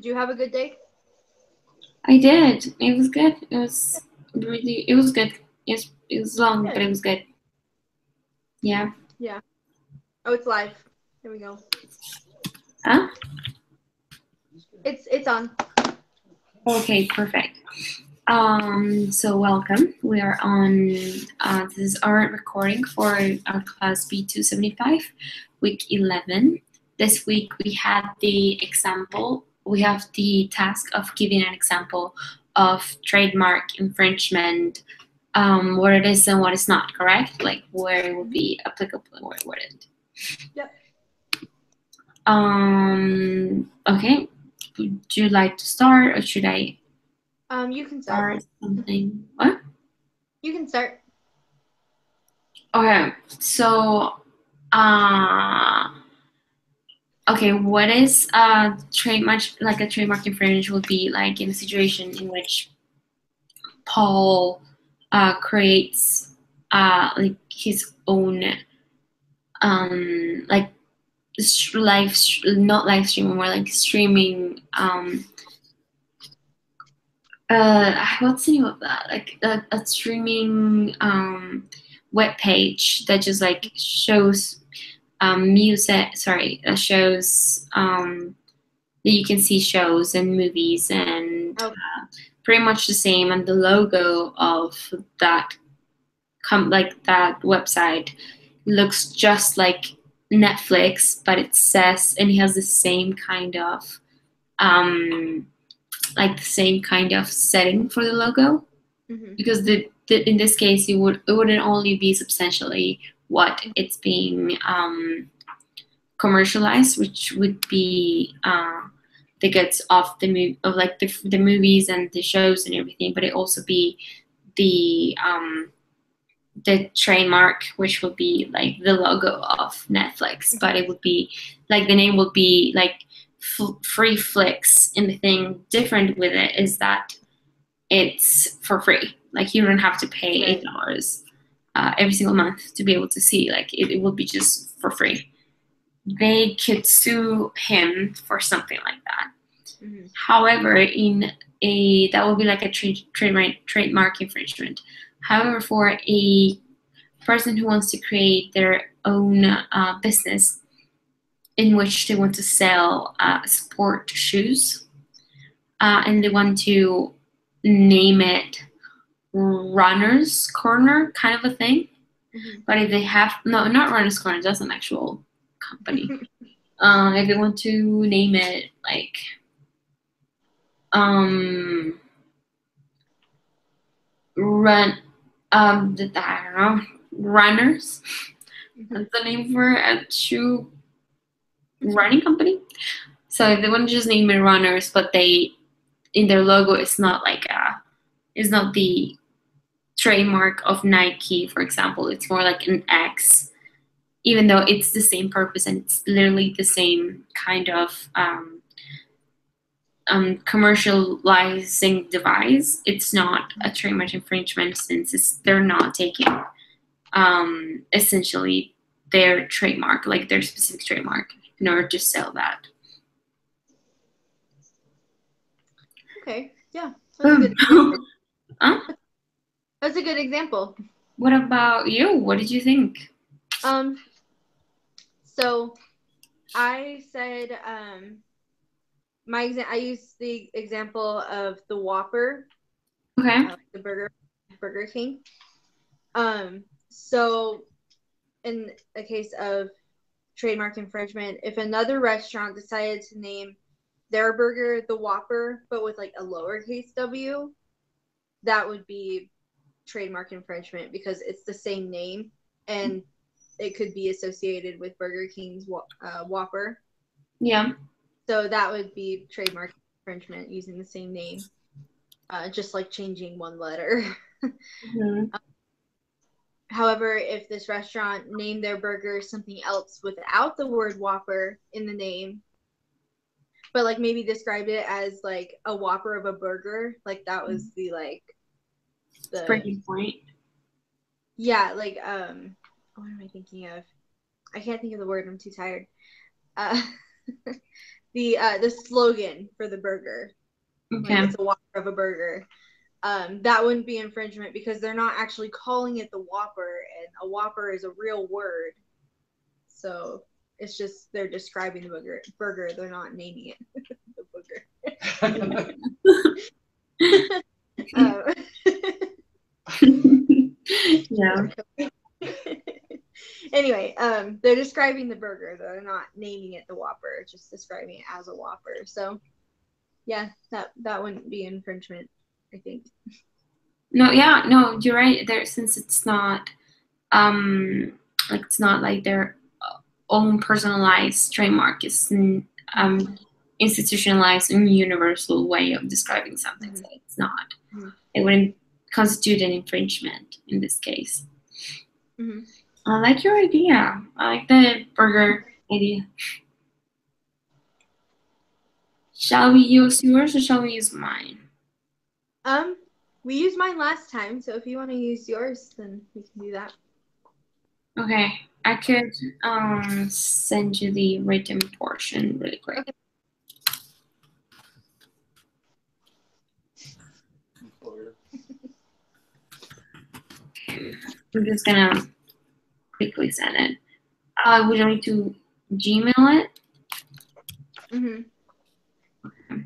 Did you have a good day? I did. It was good. It was good. It was long, Good. but it was good. Yeah. Yeah. Oh, it's live. There we go. Huh? It's on. Okay, perfect. So welcome. We are on, this is our recording for our class B275, week 11. This week we have the task of giving an example of trademark infringement, what it is and what is not, correct? Like where it will be applicable and where it wouldn't. Yep. Okay. Would you like to start or should I You can start. start something? What? You can start. Okay, so, okay, what is trademark, like a trademark infringement would be like in a situation in which Paul creates like his own like not live stream, more like streaming what's the name of that? Like a streaming web page that just like shows music. Sorry, shows that you can see shows and movies and pretty much the same. And the logo of that like that website looks just like Netflix, but it says and it has the same kind of like the same kind of setting for the logo, because in this case it wouldn't only be substantially what it's being commercialized, which would be the goods of the movies and the shows and everything, but it also be the trademark, which would be like the logo of Netflix, but it would be like the name would be like free flicks, and the thing different with it is that it's for free. Like you don't have to pay $8 every single month to be able to see. Like it will be just for free. They could sue him for something like that. However, that would be like a trademark infringement. However, for a person who wants to create their own business in which they want to sell sport shoes, and they want to name it Runner's Corner, kind of a thing. But if they have not Runner's Corner, that's an actual company. If they want to name it like run I don't know, Runners. That's the name for a shoe running company. So if they want to just name it Runners, but they in their logo it's not like it's not the trademark of Nike, for example. It's more like an X, even though it's the same purpose and it's literally the same kind of commercializing device. It's not a trademark infringement since they're not taking essentially their trademark, like their specific trademark, in order to sell that. Okay, yeah, that's a good example. Huh? That's a good example. What about you? What did you think? So I said I used the example of the Whopper. Okay. The Burger King. So in a case of trademark infringement, if another restaurant decided to name their burger the Whopper, but with like a lowercase w, that would be trademark infringement because it's the same name and it could be associated with Burger King's Whopper. Yeah. So that would be trademark infringement using the same name, just like changing one letter. However, if this restaurant named their burger something else without the word Whopper in the name, but like maybe described it as like a Whopper of a burger, like that was the breaking point. Yeah, like what am I thinking of? I can't think of the word. I'm too tired. the slogan for the burger. Okay. Like it's a Whopper of a burger. That wouldn't be infringement because they're not actually calling it the Whopper, and a Whopper is a real word. So it's just they're describing the burger. They're not naming it the burger. Yeah. Anyway, they're describing the burger. They're not naming it the Whopper, just describing it as a Whopper. So yeah, that wouldn't be infringement, I think. No, yeah, no, you're right. There, since it's not, like it's not like their own personalized trademark. It's institutionalized and universal way of describing something. Mm-hmm. So it's not. Mm-hmm. It wouldn't constitute an infringement in this case. Mm-hmm. I like your idea. I like the burger idea. Shall we use yours or shall we use mine? We used mine last time, so if you want to use yours, then we can do that. Okay, I could send you the written portion really quick. Okay. I'm just gonna quickly send it. Would you like to Gmail it? Mm-hmm. Okay.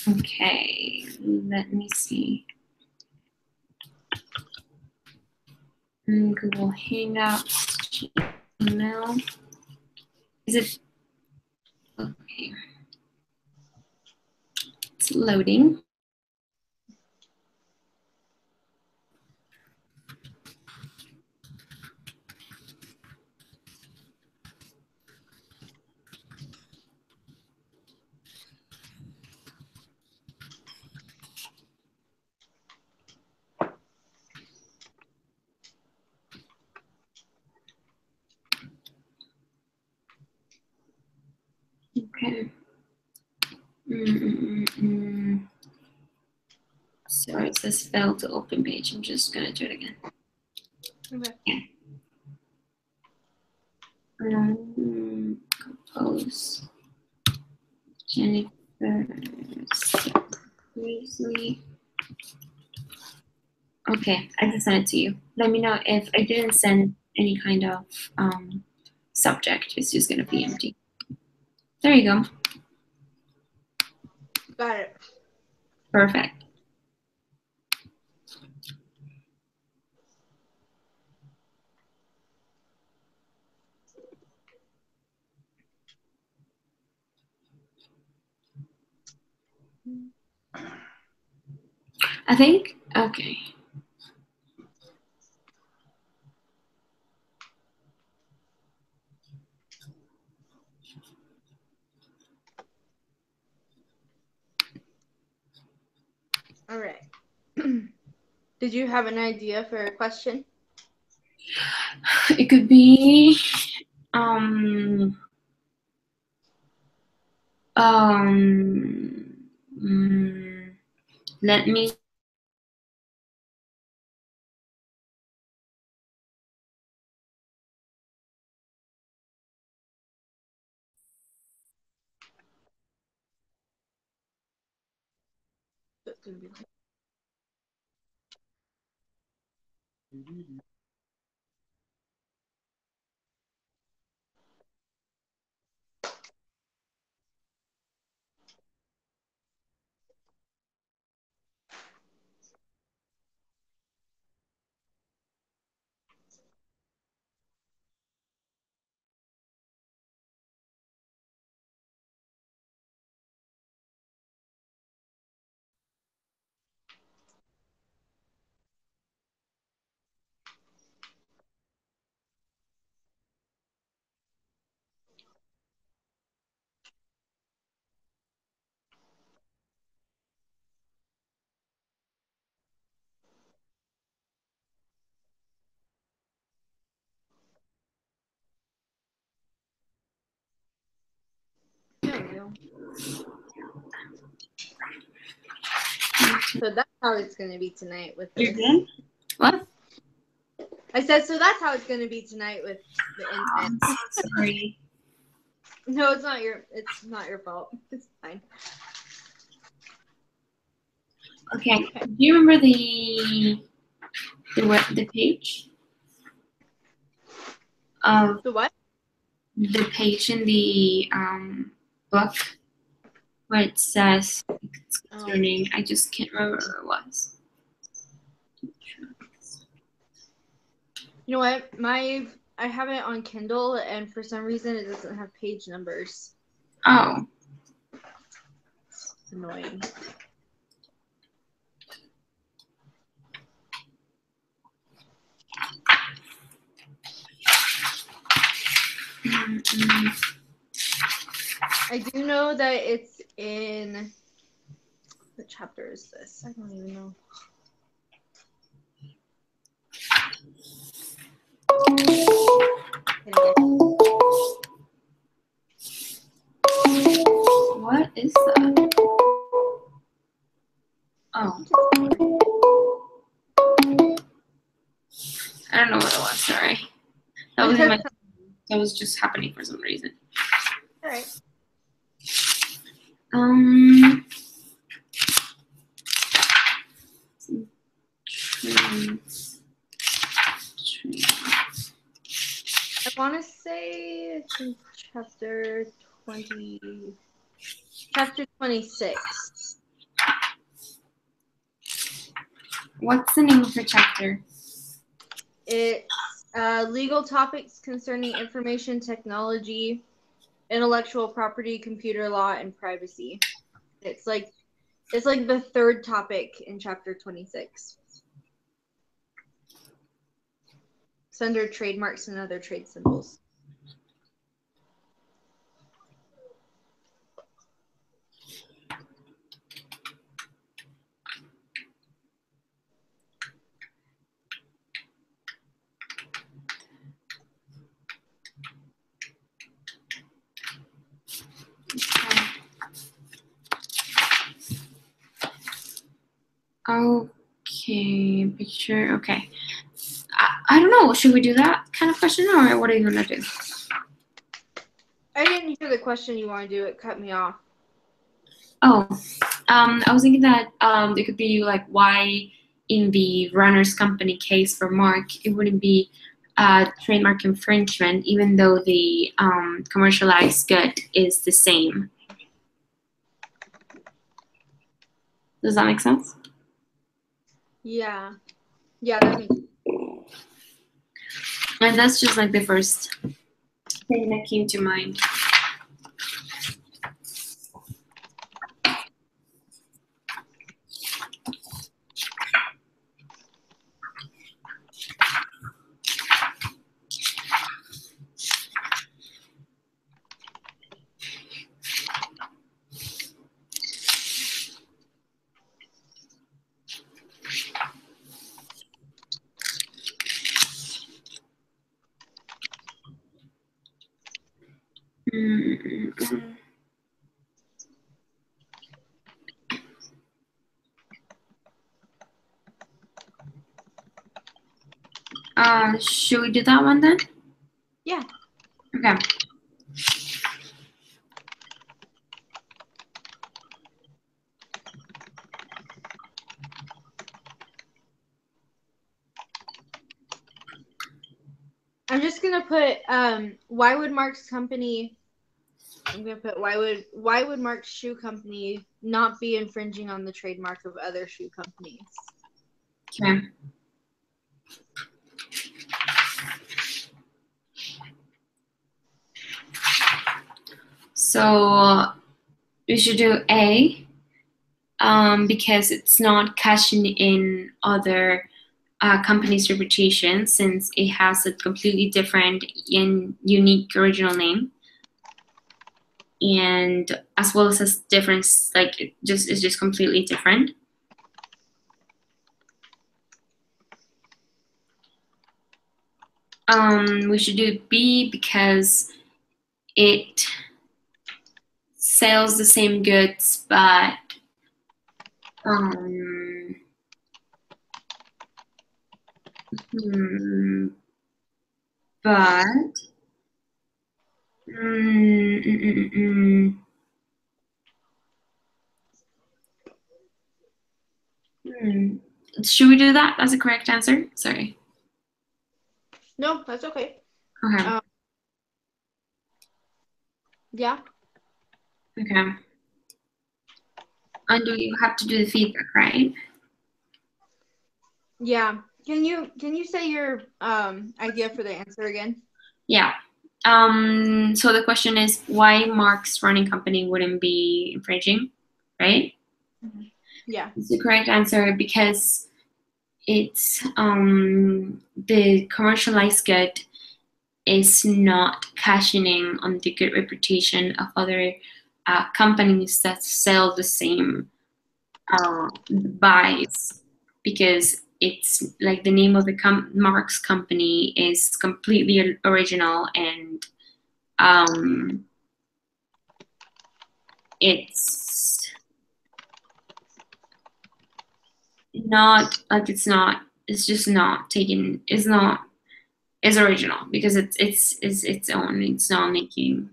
Okay, let me see. Google Hangouts, email. Is it okay? It's loading. Okay. So it says fail to open page. I'm just gonna do it again. Okay. Compose. Jennifer Weasley. Okay, I just sent it to you. Let me know if I didn't send any kind of subject. It's just gonna be empty. There you go. Got it. Perfect. I think, okay. All right. Did you have an idea for a question? It could be, let me. That's gonna be like, there we go. So that's how it's gonna be tonight with You're this. good? What? I said, so that's how it's gonna be tonight with the internet. I'm so sorry. No, it's not your fault. It's fine. Okay. Do you remember the page of The what? the page in the book where it says concerning? I just can't remember where it was. You know what? I have it on Kindle, and for some reason it doesn't have page numbers. Oh. It's annoying. I do know that it's in. What chapter is this? I don't even know. What is that? Oh. I don't know what it was, sorry. That was that was just happening for some reason. All right. I want to say it's in chapter 26. What's the name of the chapter? It's legal topics concerning information technology, intellectual property, computer law, and privacy. It's like the third topic in chapter 26. It's under trademarks and other trade symbols. Okay, picture. Okay. I don't know. Should we do that kind of question, or what are you gonna do? I didn't hear the question you want to do. It cut me off. Oh, I was thinking that it could be like why in the runner's company case for Mark it wouldn't be trademark infringement, even though the commercialized good is the same. Does that make sense? Yeah. Yeah, that makes sense. And that's just like the first thing that came to mind. Should we do that one then? Yeah. Okay. I'm just gonna put why would Mark's company I'm gonna put why would Mark's shoe company not be infringing on the trademark of other shoe companies? Okay. So we should do A, because it's not cashing in other company's reputation, since it has a completely different and unique original name, and as well as a difference, like it's just completely different. We should do B because it sells the same goods, but but should we do that? That's a correct answer. Sorry. No, that's okay. Okay. Yeah. Okay. And you have to do the feedback, right? Yeah. Can you say your idea for the answer again? Yeah. So the question is why Mark's running company wouldn't be infringing, right? Yeah. It's the correct answer because it's the commercialized good is not cashing in on the good reputation of other companies that sell the same buys, because it's like the name of the Mark's company is completely original, and it's not like it's just not taken, it's original because it's its own, it's not making.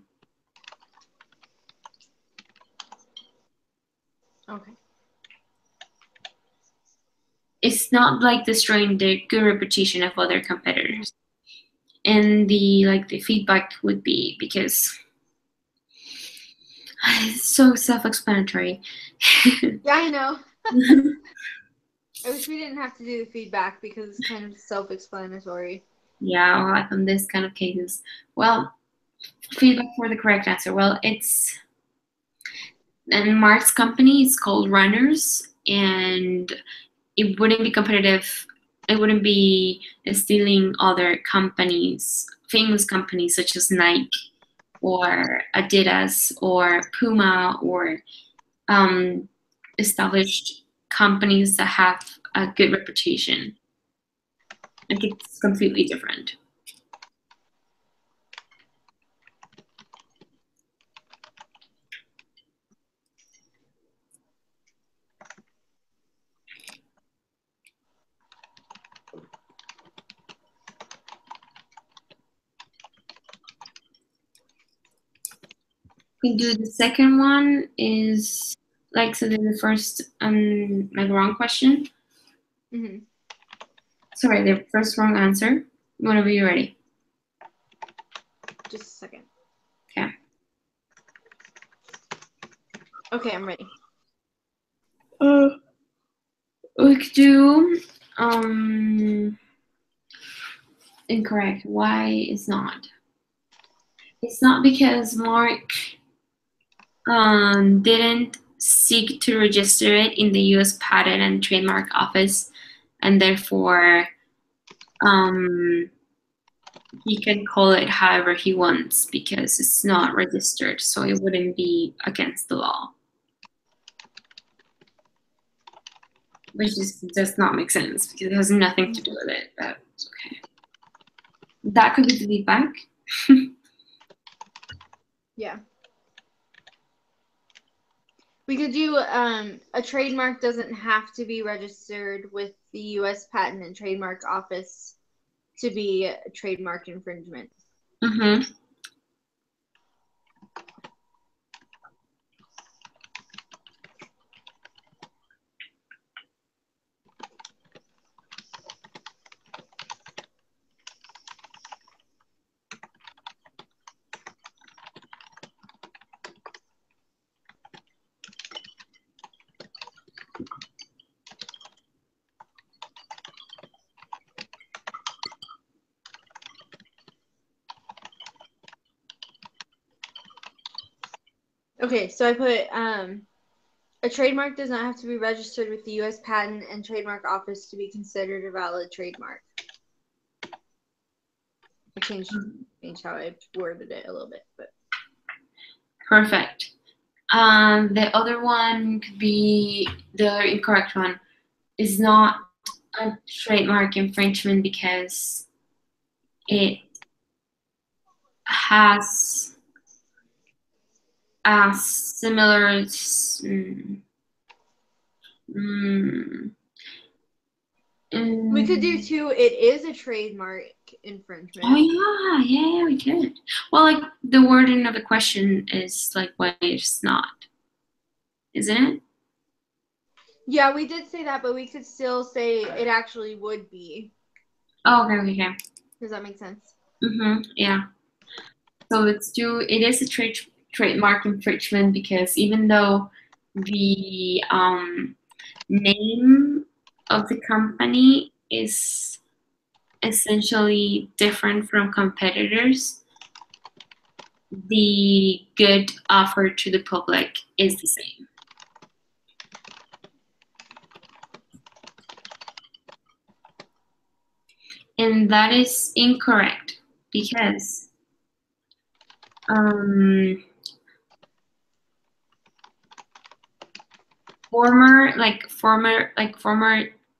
Okay. It's not like destroying the good reputation of other competitors. And the feedback would be because it's so self-explanatory. Yeah, I know. I wish we didn't have to do the feedback because it's kind of self-explanatory. Yeah, like on this kind of cases. Well, feedback for the correct answer. Well, and Mark's company is called Runners, and it wouldn't be competitive. It wouldn't be stealing other companies, famous companies such as Nike or Adidas or Puma or established companies that have a good reputation. Like it's completely different. We do the second one is like, so then the first like wrong question. Mm-hmm. Sorry, the first wrong answer. Whenever you're ready. Just a second. Okay. Okay, I'm ready. We could do incorrect. Why is not? It's not because Mark didn't seek to register it in the U.S. Patent and Trademark Office, and therefore he can call it however he wants because it's not registered, so it wouldn't be against the law. Which just does not make sense because it has nothing to do with it, but it's okay. That could be the feedback. Yeah. We could do a trademark doesn't have to be registered with the U.S. Patent and Trademark Office to be a trademark infringement. Mm-hmm. Okay, so I put a trademark does not have to be registered with the U.S. Patent and Trademark Office to be considered a valid trademark. I changed how I worded it a little bit, but Perfect. The other one could be the other incorrect one is not a trademark infringement because it has a similar. we could do too. It is a trademark infringement. Oh yeah, we could. Well, like the wording of the question is like why it's not, isn't it? Yeah, we did say that, but we could still say it actually would be. Oh, okay. Does that make sense? Yeah. So let's do. It is a trademark infringement because even though the name of the company is essentially different from competitors, the good offered to the public is the same. And that is incorrect because former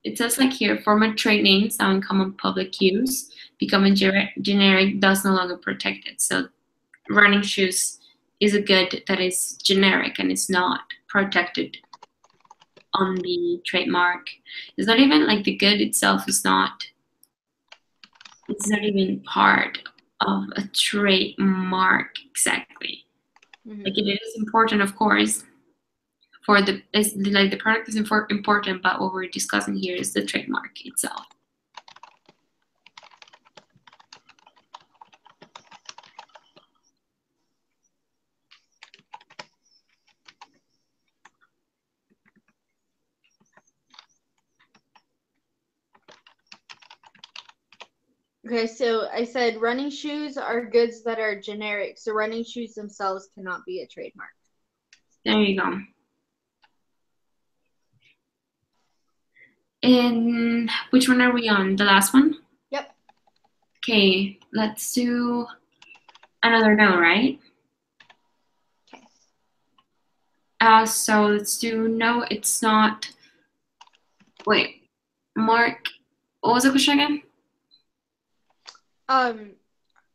it says like here former trade names now in common public use becoming generic does no longer protect it. So running shoes is a good that is generic and is not protected on the trademark. It's not even like the good itself is not, it's not even part of a trademark exactly. Like it is important, of course, for the product is important, but what we're discussing here is the trademark itself. Okay, so I said running shoes are goods that are generic, so running shoes themselves cannot be a trademark. There you go. And which one are we on? The last one? Yep. Okay, let's do another no, right? Okay. So let's do no, it's not. Wait, Mark, what was the question again?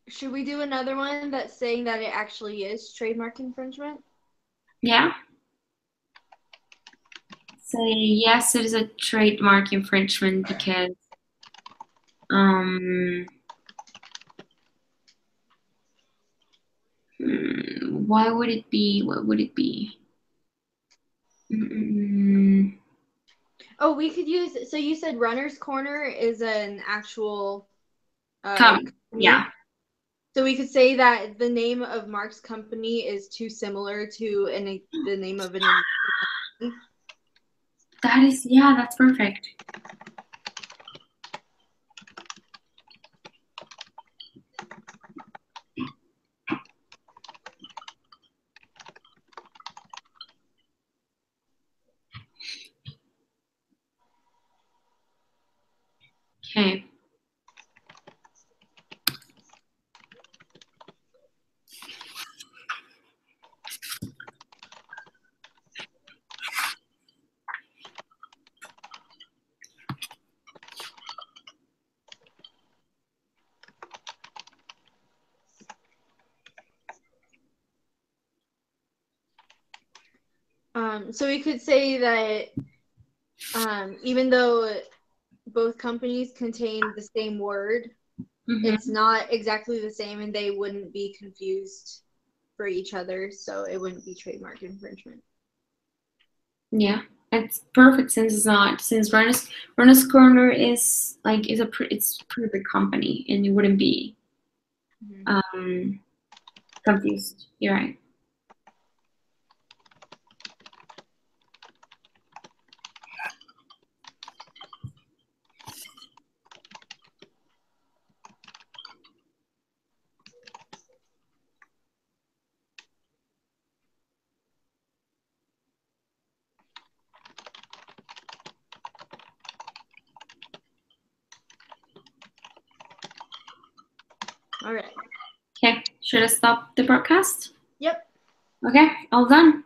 Should we do another one that's saying that it actually is trademark infringement? Yeah. Say yes, it is a trademark infringement because why would it be? What would it be? Oh, we could use. So you said Runner's Corner is an actual Come, yeah. So we could say that the name of Mark's company is too similar to the name of an company. That is, yeah, that's perfect. Okay. So we could say that even though both companies contain the same word, it's not exactly the same, and they wouldn't be confused for each other, so it wouldn't be trademark infringement. Yeah, it's perfect since it's not, since Runners Corner is like it's a pretty big company, and you wouldn't be confused. You're right. All right. Okay, should I stop the broadcast? Yep. Okay, all done.